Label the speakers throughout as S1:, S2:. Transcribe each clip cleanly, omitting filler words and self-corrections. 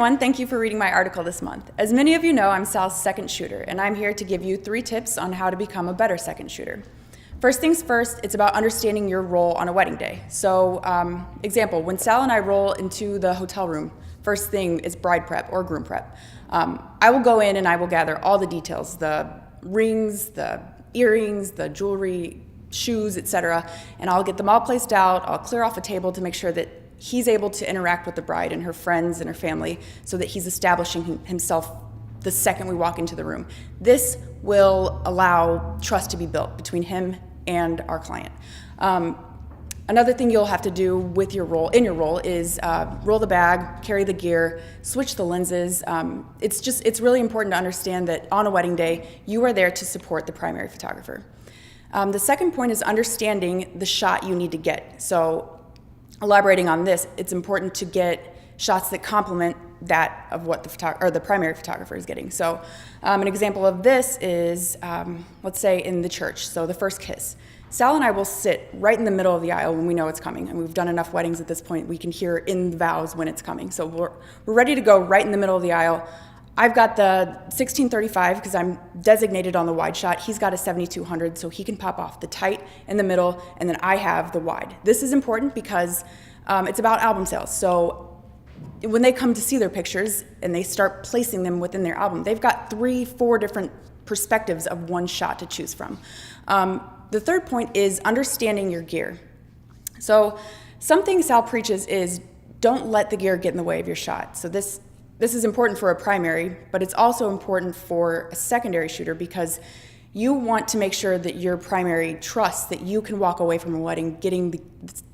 S1: everyone, thank you for reading my article this month. As many of you know, I'm Sal's second shooter, and I'm here to give you 3 tips on how to become a better second shooter. First things first, it's about understanding your role on a wedding day. So, example, when Sal and I roll into the hotel room, first thing is bride prep or groom prep. I will go in and I will gather all the details, the rings, the earrings, the jewelry, shoes, etc., and I'll get them all placed out. I'll clear off a table to make sure that he's able to interact with the bride and her friends and her family so that he's establishing himself the second we walk into the room. This will allow trust to be built between him and our client. Another thing you'll have to do with your role, is roll the bag, carry the gear, switch the lenses. It's really important to understand that on a wedding day, you are there to support the primary photographer. The second point is understanding the shot you need to get. So, elaborating on this, it's important to get shots that complement that of what the primary photographer is getting. So an example of this is, let's say in the church, so the first kiss. Sal and I will sit right in the middle of the aisle when we know it's coming, and we've done enough weddings at this point, we can hear in the vows when it's coming. So we're ready to go right in the middle of the aisle. I've got the 1635 because I'm designated on the wide shot. He's got a 7200, so he can pop off the tight in the middle, and then I have the wide. This is important because it's about album sales. So when they come to see their pictures and they start placing them within their album, they've got 3-4 different perspectives of one shot to choose from. The third point is understanding your gear. So something Sal preaches is don't let the gear get in the way of your shot. So this is important for a primary, but it's also important for a secondary shooter because you want to make sure that your primary trusts that you can walk away from a wedding getting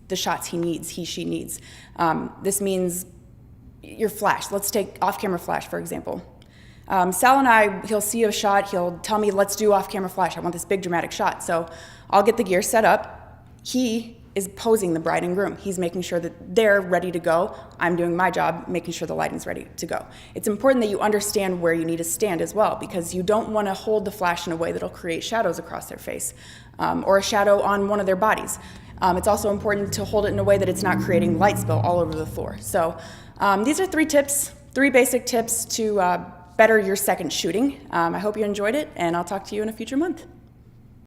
S1: the shots she needs. This means your flash. Let's take off-camera flash, for example. Sal and I, he'll see a shot, he'll tell me, let's do off-camera flash. I want this big dramatic shot. So I'll get the gear set up. He is posing the bride and groom. He's making sure that they're ready to go. I'm doing my job, making sure the lighting's ready to go. It's important that you understand where you need to stand as well, because you don't want to hold the flash in a way that'll create shadows across their face or a shadow on one of their bodies. It's also important to hold it in a way that it's not creating light spill all over the floor. So these are 3 basic tips to better your second shooting. I hope you enjoyed it, and I'll talk to you in a future month.